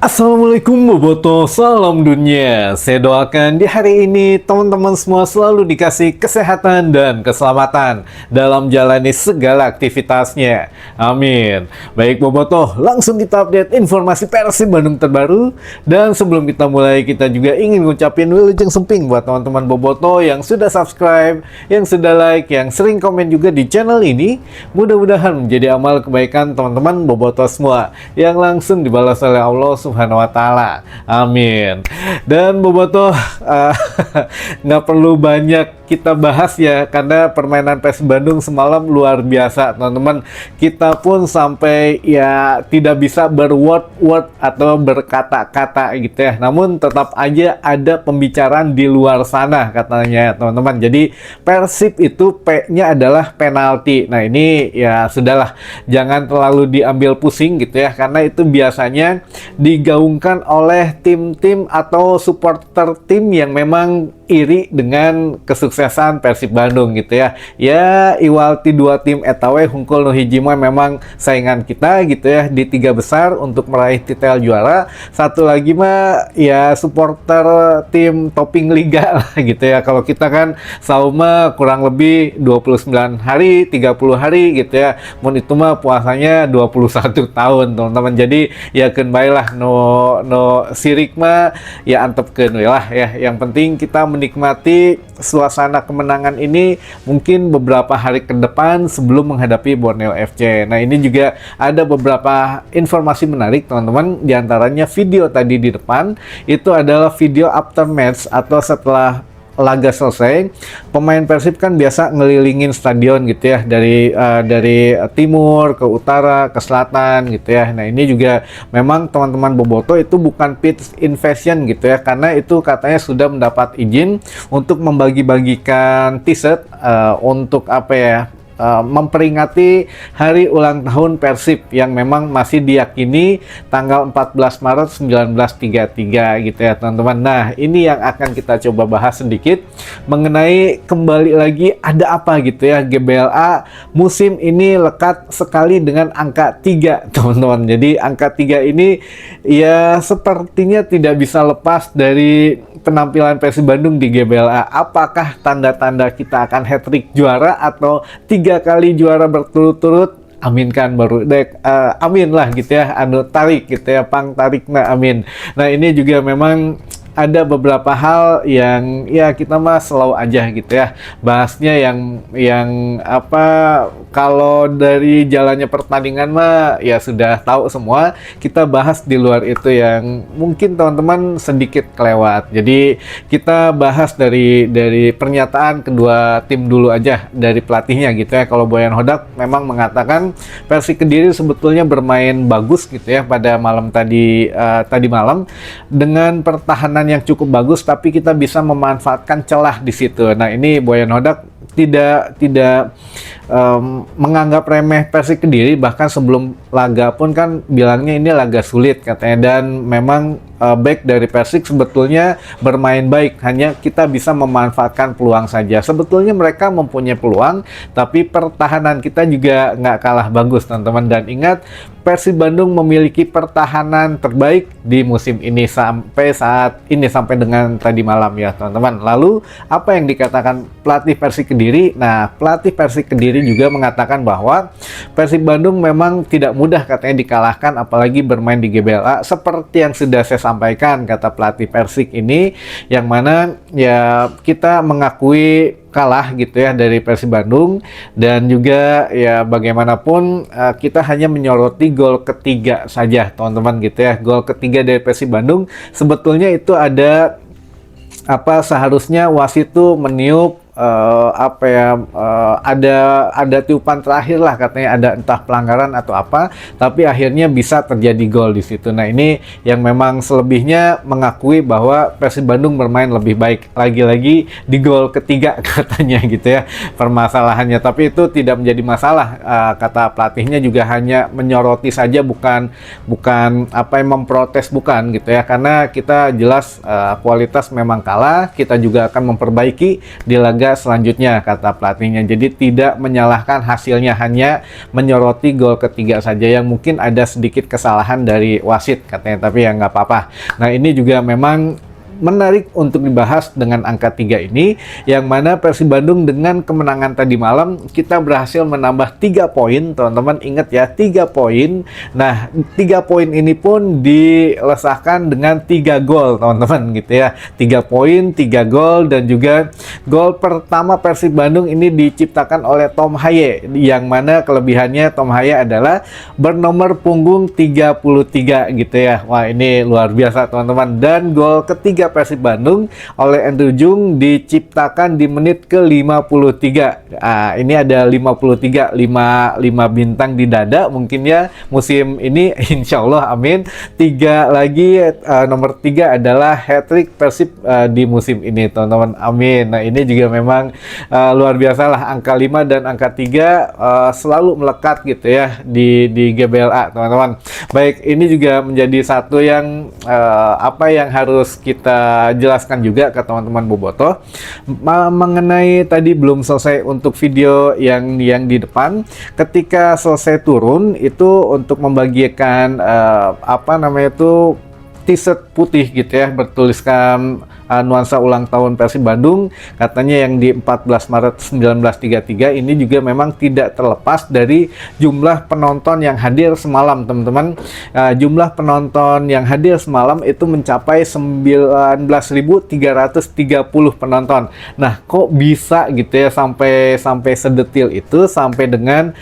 Assalamualaikum Boboto, salam dunia. Saya doakan di hari ini teman-teman semua selalu dikasih kesehatan dan keselamatan dalam jalani segala aktivitasnya. Amin. Baik Boboto, langsung kita update informasi Persib Bandung terbaru. Dan sebelum kita mulai, kita juga ingin ngucapin wilujeng semping buat teman-teman Boboto yang sudah subscribe, yang sudah like, yang sering komen juga di channel ini. Mudah-mudahan menjadi amal kebaikan teman-teman Boboto semua yang langsung dibalas oleh Allah Subhanahu wa Ta'ala. Amin. Dan Boboto, nggak perlu banyak kita bahas ya, karena permainan Persib Bandung semalam luar biasa teman-teman. Kita pun sampai ya tidak bisa berword-word atau berkata-kata gitu ya, namun tetap aja ada pembicaraan di luar sana katanya teman-teman. Jadi Persib itu P-nya adalah penalti. Nah ini ya sudahlah, jangan terlalu diambil pusing gitu ya, karena itu biasanya digaungkan oleh tim-tim atau supporter tim yang memang iri dengan kesuksesan Persib Bandung gitu ya. Ya iwalti dua tim etawe hungkul nu hiji mah memang saingan kita gitu ya di tiga besar untuk meraih titel juara. Satu lagi mah ya supporter tim topping liga lah gitu ya. Kalau kita kan sauma kurang lebih 29 hari, 30 hari gitu ya. Mun itu mah puasanya 21 tahun teman-teman. Jadi ya keun bae lah no sirik mah ya antepkeun we lah ya. Yang penting kita menikmati suasana kemenangan ini mungkin beberapa hari ke depan sebelum menghadapi Borneo FC. Nah ini juga ada beberapa informasi menarik teman-teman, diantaranya video tadi di depan itu adalah video after match atau setelah laga selesai. Pemain Persib kan biasa ngelilingin stadion gitu ya, dari timur ke utara ke selatan gitu ya. Nah ini juga memang teman-teman Boboto itu bukan pitch invasion gitu ya, karena itu katanya sudah mendapat izin untuk membagi-bagikan t-shirt untuk apa ya, memperingati hari ulang tahun Persib yang memang masih diyakini tanggal 14 Maret 1933 gitu ya teman-teman. Nah ini yang akan kita coba bahas sedikit mengenai kembali lagi ada apa gitu ya, GBLA musim ini lekat sekali dengan angka 3 teman-teman. Jadi angka 3 ini ya sepertinya tidak bisa lepas dari penampilan Persib Bandung di GBLA. Apakah tanda-tanda kita akan hat-trick juara atau 3 kali juara berturut-turut? Aminkan baru dek, amin lah gitu ya, anu tarik gitu ya, pang tarik na amin. Nah ini juga memang ada beberapa hal yang ya kita mah selalu aja gitu ya bahasnya, yang apa, kalau dari jalannya pertandingan mah ya sudah tahu semua. Kita bahas di luar itu yang mungkin teman-teman sedikit kelewat. Jadi kita bahas dari pernyataan kedua tim dulu aja, dari pelatihnya gitu ya. Kalau Boyan Hodak memang mengatakan Persik Kediri sebetulnya bermain bagus gitu ya pada malam tadi malam dengan pertahanan yang cukup bagus, tapi kita bisa memanfaatkan celah di situ. Nah ini Boyan Hodak tidak menganggap remeh Persik Kediri, bahkan sebelum laga pun kan bilangnya ini laga sulit katanya, dan memang back dari Persik sebetulnya bermain baik, hanya kita bisa memanfaatkan peluang saja. Sebetulnya mereka mempunyai peluang, tapi pertahanan kita juga nggak kalah bagus teman-teman. Dan ingat, Persib Bandung memiliki pertahanan terbaik di musim ini sampai saat ini, sampai dengan tadi malam ya teman-teman. Lalu apa yang dikatakan pelatih Persik Kediri? Nah pelatih Persik Kediri juga mengatakan bahwa Persib Bandung memang tidak mudah katanya dikalahkan, apalagi bermain di GBLA. Seperti yang sudah saya sampaikan, kata pelatih Persik ini, yang mana ya kita mengakui kalah gitu ya dari Persib Bandung, dan juga ya bagaimanapun kita hanya menyoroti gol ketiga saja teman-teman gitu ya. Gol ketiga dari Persib Bandung sebetulnya itu ada apa, seharusnya wasit itu meniup ada tiupan terakhir lah katanya, ada entah pelanggaran atau apa, tapi akhirnya bisa terjadi gol di situ. Nah ini yang memang selebihnya mengakui bahwa Persib Bandung bermain lebih baik, lagi-lagi di gol ketiga katanya gitu ya permasalahannya. Tapi itu tidak menjadi masalah, kata pelatihnya juga hanya menyoroti saja, bukan apa yang memprotes, bukan gitu ya, karena kita jelas kualitas memang kalah. Kita juga akan memperbaiki di laga laga selanjutnya, kata pelatihnya. Jadi tidak menyalahkan hasilnya, hanya menyoroti gol ketiga saja yang mungkin ada sedikit kesalahan dari wasit katanya, tapi ya nggak apa-apa. Nah, ini juga memang menarik untuk dibahas dengan angka 3 ini, yang mana Persib Bandung dengan kemenangan tadi malam kita berhasil menambah 3 poin, teman-teman ingat ya, 3 poin. Nah, 3 poin ini pun dilesahkan dengan 3 gol, teman-teman, gitu ya. 3 poin, 3 gol, dan juga gol pertama Persib Bandung ini diciptakan oleh Tom Haye, yang mana kelebihannya Tom Haye adalah bernomor punggung 33 gitu ya. Wah, ini luar biasa, teman-teman. Dan gol ketiga Persib Bandung oleh Andrew Jung diciptakan di menit ke-53. Ini ada 53, 5 bintang di dada mungkin ya musim ini, insya Allah, amin. 3 lagi, nomor 3 adalah hat-trick Persib di musim ini, teman-teman, amin. Nah, ini juga memang luar biasa lah, angka 5 dan angka 3 selalu melekat gitu ya di GBLA, teman-teman. Baik, ini juga menjadi satu yang yang harus kita jelaskan juga ke teman-teman Bobotoh mengenai tadi belum selesai untuk video yang di depan. Ketika selesai turun itu untuk membagikan t-shirt putih gitu ya, bertuliskan nuansa ulang tahun Persib Bandung, katanya yang di 14 Maret 1933 ini juga memang tidak terlepas dari jumlah penonton yang hadir semalam, teman-teman. Jumlah penonton yang hadir semalam itu mencapai 19.330 penonton. Nah, kok bisa gitu ya sampai sedetil itu, sampai dengan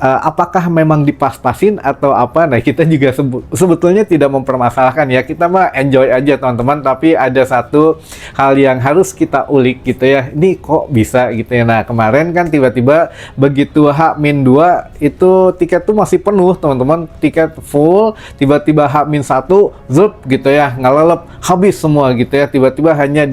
apakah memang dipas-pasin atau apa? Nah, kita juga sebetulnya tidak mempermasalahkan ya, kita mah enjoy aja, teman-teman. Tapi ada satu hal yang harus kita ulik gitu ya, ini kok bisa gitu ya. Nah, kemarin kan tiba-tiba begitu H-2 itu tiket tuh masih penuh, teman-teman, tiket full, tiba-tiba H-1 zup gitu ya, ngelelep, habis semua gitu ya. Tiba-tiba hanya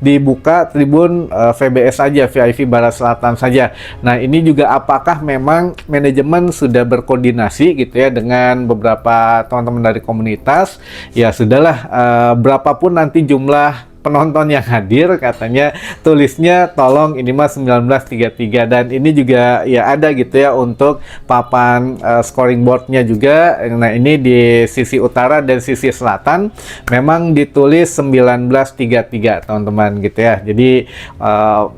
dibuka tribun VBS saja, VIP Barat Selatan saja. Nah, ini juga apakah memang manajemen sudah berkoordinasi gitu ya dengan beberapa teman-teman dari komunitas? Ya sudahlah, berapapun nanti jumlah penonton yang hadir, katanya tulisnya tolong ini mah 1933. Dan ini juga ya ada gitu ya untuk papan scoring boardnya juga. Nah, ini di sisi utara dan sisi selatan memang ditulis 1933, teman-teman, gitu ya. Jadi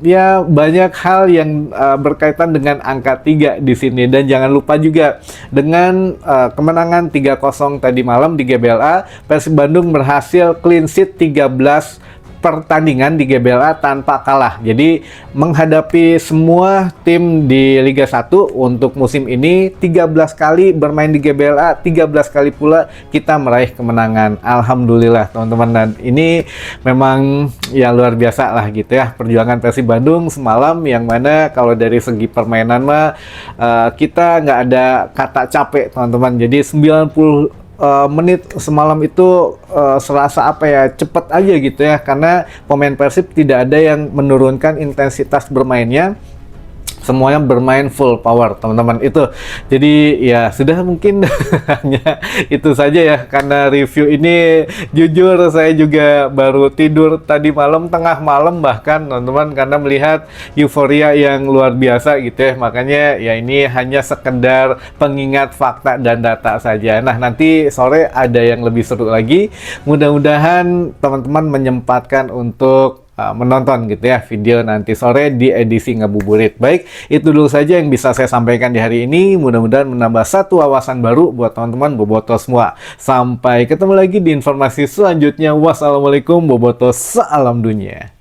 ya banyak hal yang berkaitan dengan angka 3 di sini. Dan jangan lupa juga dengan kemenangan 3-0 tadi malam di GBLA, Persib Bandung berhasil clean sheet 13 pertandingan di GBLA tanpa kalah. Jadi menghadapi semua tim di Liga 1 untuk musim ini, 13 kali bermain di GBLA, 13 kali pula kita meraih kemenangan. Alhamdulillah, teman-teman. Dan ini memang ya luar biasa lah gitu ya perjuangan Persib Bandung semalam, yang mana kalau dari segi permainan mah kita nggak ada kata capek, teman-teman. Jadi 90 menit semalam itu serasa cepet aja gitu ya, karena pemain Persib tidak ada yang menurunkan intensitas bermainnya, semuanya bermain full power, teman-teman. Itu jadi ya sudah, mungkin hanya itu saja ya, karena review ini jujur saya juga baru tidur tadi malam, tengah malam bahkan, teman-teman, karena melihat euforia yang luar biasa gitu ya. Makanya ya ini hanya sekedar pengingat fakta dan data saja. Nah, nanti sore ada yang lebih seru lagi, mudah-mudahan teman-teman menyempatkan untuk menonton gitu ya video nanti sore di edisi Ngabuburit. Baik, itu dulu saja yang bisa saya sampaikan di hari ini. Mudah-mudahan menambah satu wawasan baru buat teman-teman Bobotoh semua. Sampai ketemu lagi di informasi selanjutnya. Wassalamualaikum Bobotoh, salam dunia.